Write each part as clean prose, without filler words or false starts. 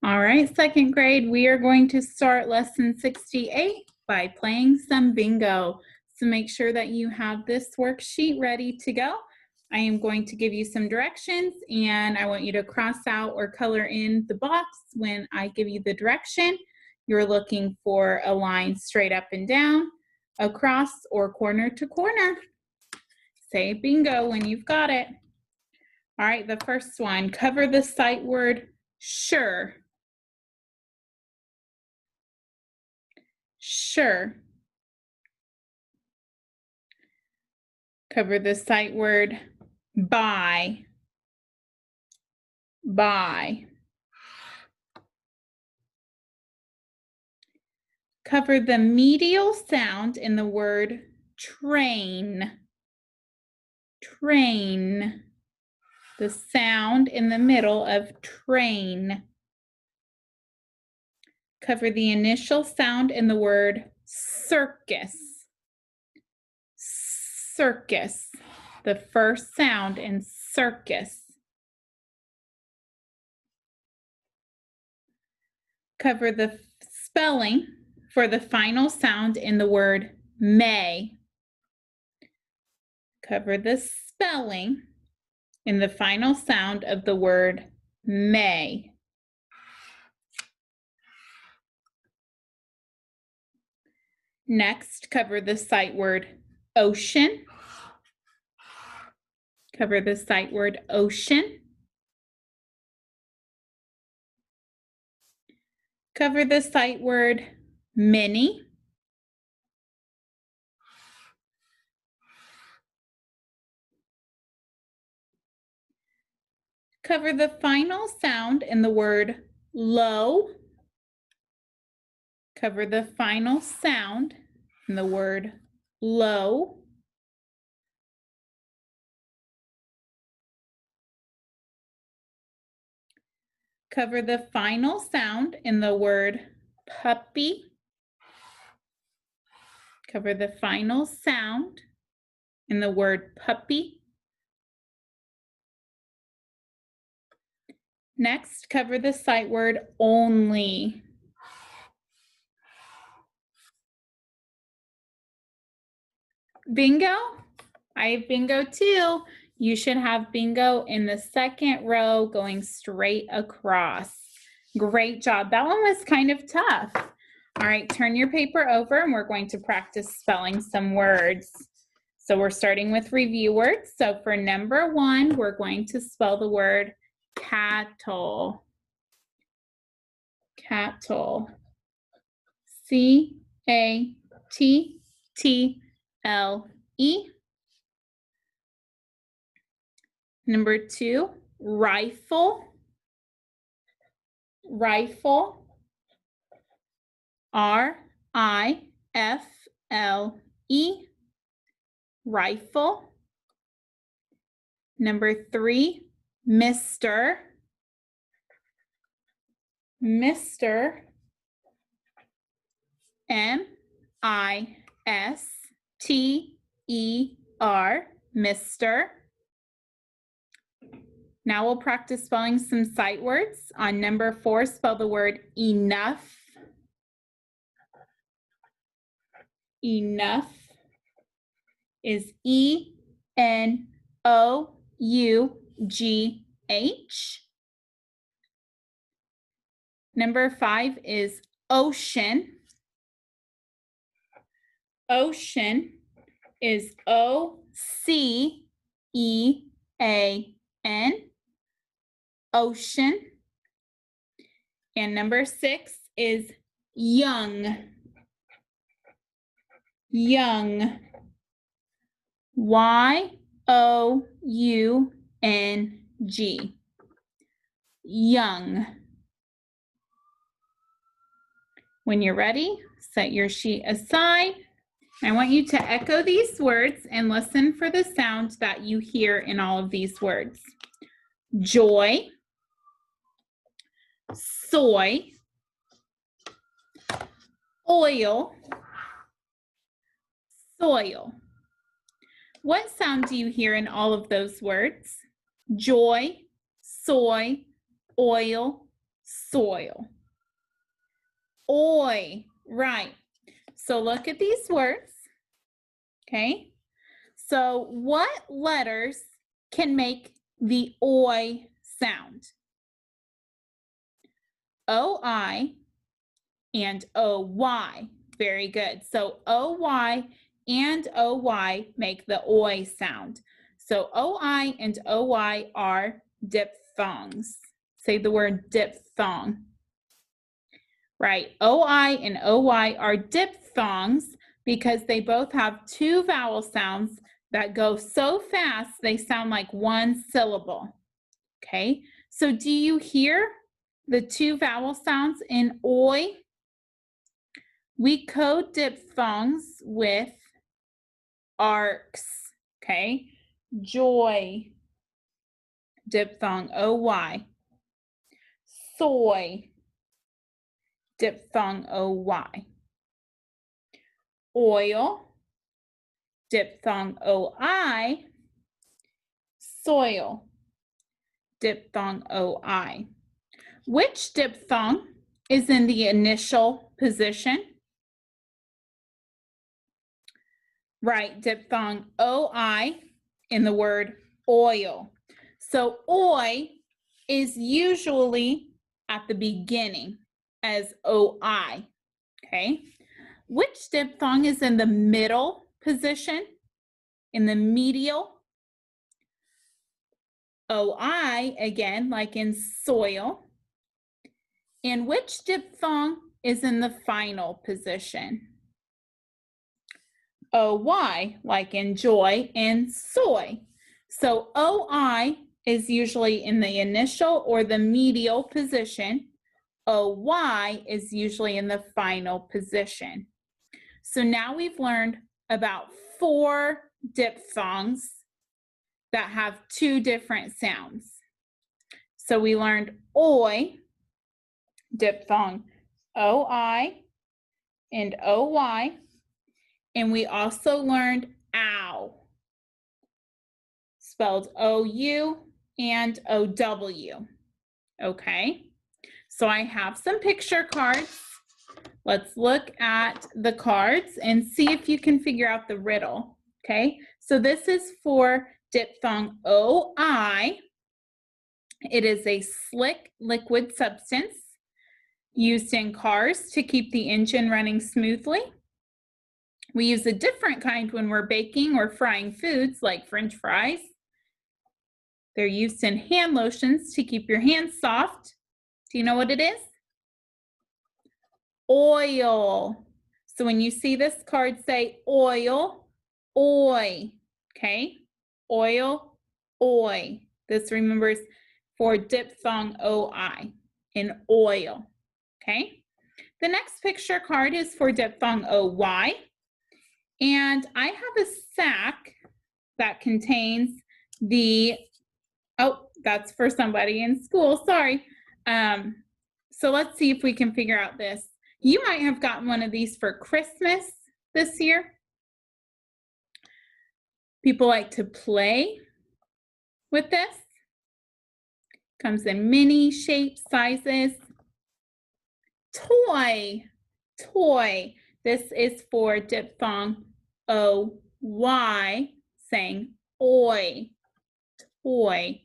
All right, second grade, we are going to start lesson 68 by playing some bingo. So make sure that you have this worksheet ready to go. I am going to give you some directions and I want you to cross out or color in the box when I give you the direction. You're looking for a line straight up and down, across, or corner to corner. Say bingo when you've got it. All right, the first one, cover the sight word sure. Sure. Cover the sight word by. By. Cover the medial sound in the word train. Train. The sound in the middle of train. Cover the initial sound in the word circus. Circus. The first sound in circus. Cover the spelling for the final sound in the word may. Cover the spelling in the final sound of the word may. Next, cover the sight word ocean. Cover the sight word ocean. Cover the sight word many. Cover the final sound in the word low. Cover the final sound in the word low. Cover the final sound in the word puppy. Cover the final sound in the word puppy. Next, cover the sight word only. Bingo? I have bingo too. You should have bingo in the second row going straight across. Great job. That one was kind of tough. All right, turn your paper over and we're going to practice spelling some words. So we're starting with review words. So for number 1, we're going to spell the word cattle. Cattle. C-A-T-T-L-E. Number 2, rifle. Rifle. R-I-F-L-E. Rifle. Number 3, Mr. Mr. M-I-S-T-E-R. Mr. Now we'll practice spelling some sight words. On number 4, spell the word enough. Enough is E-N-O-U-G-H. Number 5 is ocean. Ocean is O-C-E-A-N. Ocean. And number 6 is young. Young. Y-O-U-N-G. Young. When you're ready, set your sheet aside. I want you to echo these words and listen for the sound that you hear in all of these words. Joy, soy, oil, soil. What sound do you hear in all of those words? Joy, soy, oil, soil. Oi, right. So look at these words, okay? So what letters can make the oi sound? O-I and O-Y. Very good. So O-Y and O-Y make the oi sound. So O-I and O-Y are diphthongs. Say the word diphthong. Right, O-I and O-Y are diphthongs because they both have two vowel sounds that go so fast they sound like one syllable. Okay, so do you hear the two vowel sounds in oi? We code diphthongs with arcs. Okay, joy, diphthong O-Y. Soy, diphthong O-Y. Oil, diphthong O-I. Soil, diphthong O-I. Which diphthong is in the initial position? Right, diphthong O-I in the word oil. So oi is usually at the beginning as O-I, okay? Which diphthong is in the middle position, in the medial? O-I, again, like in soil. And which diphthong is in the final position? O-Y, like in joy and soy. So O-I is usually in the initial or the medial position. O-Y is usually in the final position. So now we've learned about 4 diphthongs that have 2 different sounds. So we learned oi, diphthong O-I and O-Y, and we also learned ow, spelled O-U and O-W, okay? So I have some picture cards. Let's look at the cards and see if you can figure out the riddle, okay? So this is for diphthong O-I. It is a slick liquid substance used in cars to keep the engine running smoothly. We use a different kind when we're baking or frying foods like French fries. They're used in hand lotions to keep your hands soft. Do you know what it is? Oil. So when you see this card say oil, oi, okay? Oil, oi. This remembers for diphthong O-I in oil, okay? The next picture card is for diphthong O-Y. And I have a sack that contains the, oh, that's for somebody in school, sorry. So let's see if we can figure out this. You might have gotten one of these for Christmas this year. People like to play with this. Comes in many shapes, sizes. Toy, toy. This is for diphthong O-Y, saying oi, toy.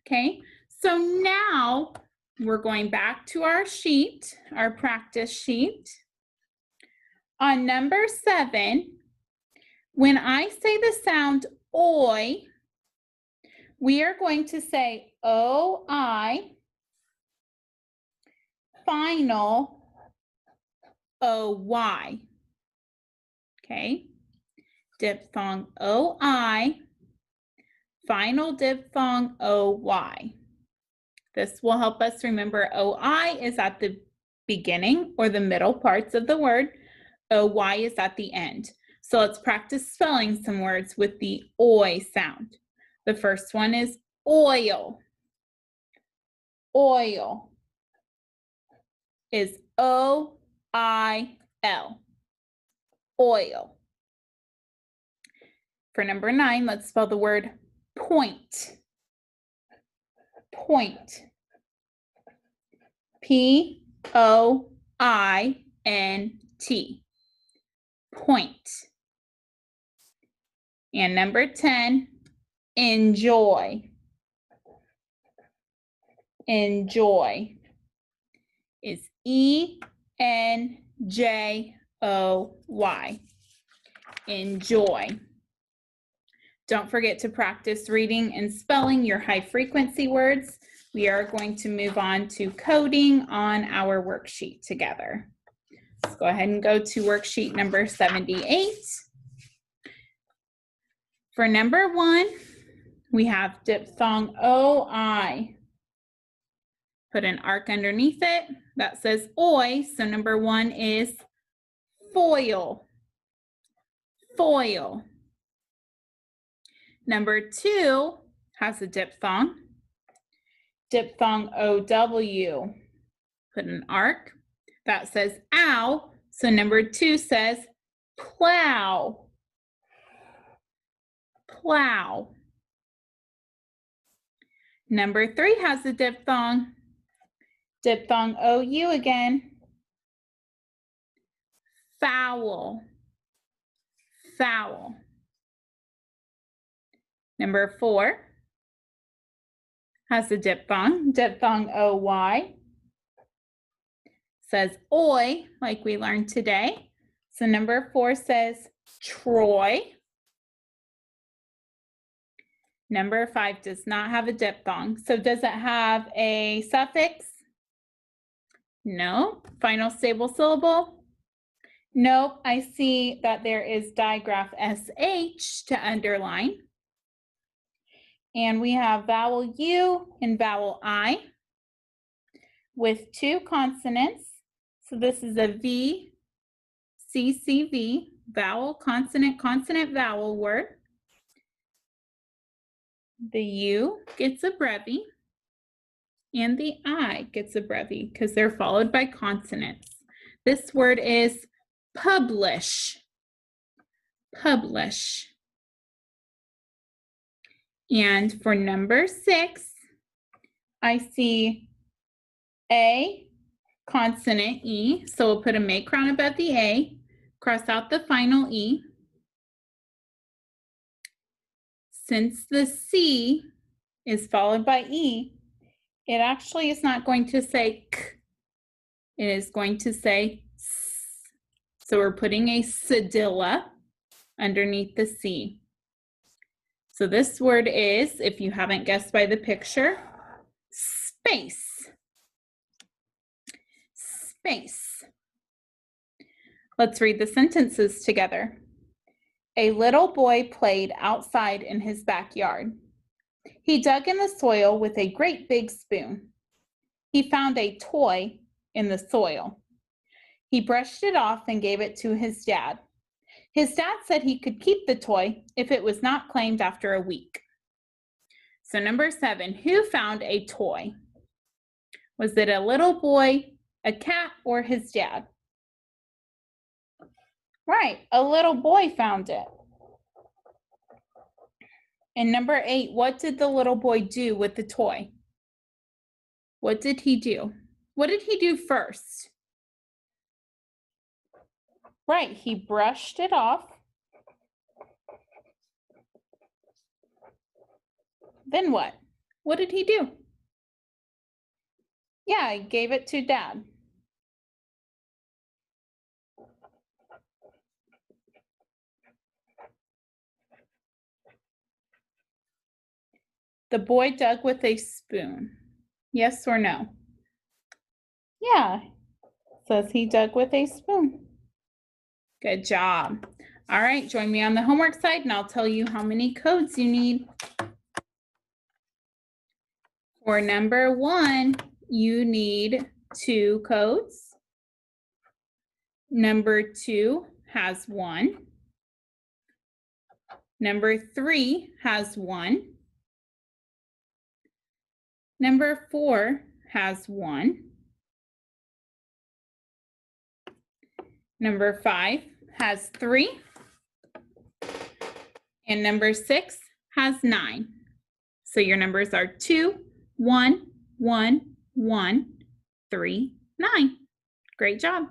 Okay, so now we're going back to our sheet, our practice sheet. On number 7, when I say the sound oi, we are going to say O-I, final O-Y. Okay, diphthong O-I, final diphthong O-Y. This will help us remember O-I is at the beginning or the middle parts of the word. O-Y is at the end. So let's practice spelling some words with the oi sound. The first one is oil. Oil is O-I-L. Oil. For number 9, let's spell the word point. Point. P-O-I-N-T. Point. And number 10, enjoy. Enjoy is E-N-J-O-Y. Enjoy. Don't forget to practice reading and spelling your high frequency words. We are going to move on to coding on our worksheet together. Let's go ahead and go to worksheet number 78. For number 1, we have diphthong O-I. Put an arc underneath it that says oi, so number 1 is foil. Foil. Number 2 has a diphthong. Diphthong O-W. Put an arc that says ow, so number 2 says plow. Plow. Number 3 has a diphthong. Diphthong O-U again. Foul. Foul. Number 4 has a diphthong. Diphthong O-Y. Says oi, like we learned today. So number 4 says Troy. Number 5 does not have a diphthong. So does it have a suffix? No. Final stable syllable? Nope. I see that there is digraph SH to underline. And we have vowel U and vowel I with 2 consonants. So this is a V, CCV, vowel, consonant, consonant, vowel word. The U gets a brevy, and the I gets a brevy because they're followed by consonants. This word is publish. Publish. And for number 6, I see A, consonant E, so we'll put a macron above the A, cross out the final E. Since the C is followed by E, it actually is not going to say K, it is going to say S. So we're putting a cedilla underneath the C. So this word is, if you haven't guessed by the picture, space. Space. Let's read the sentences together. A little boy played outside in his backyard. He dug in the soil with a great big spoon. He found a toy in the soil. He brushed it off and gave it to his dad. His dad said he could keep the toy if it was not claimed after a week. So number 7, who found a toy? Was it a little boy, a cat, or his dad? Right, a little boy found it. And number 8, what did the little boy do with the toy? What did he do? What did he do first? Right, he brushed it off. Then what? What did he do? Yeah, he gave it to Dad. The boy dug with a spoon. Yes or no? Yeah, says he dug with a spoon. Good job. All right, join me on the homework side and I'll tell you how many codes you need. For number 1, you need 2 codes. Number 2 has 1. Number 3 has 1. Number 4 has 1. Number 5 has 3. And number 6 has 9. So your numbers are 2, 1, 1, 1, 3, 9. Great job.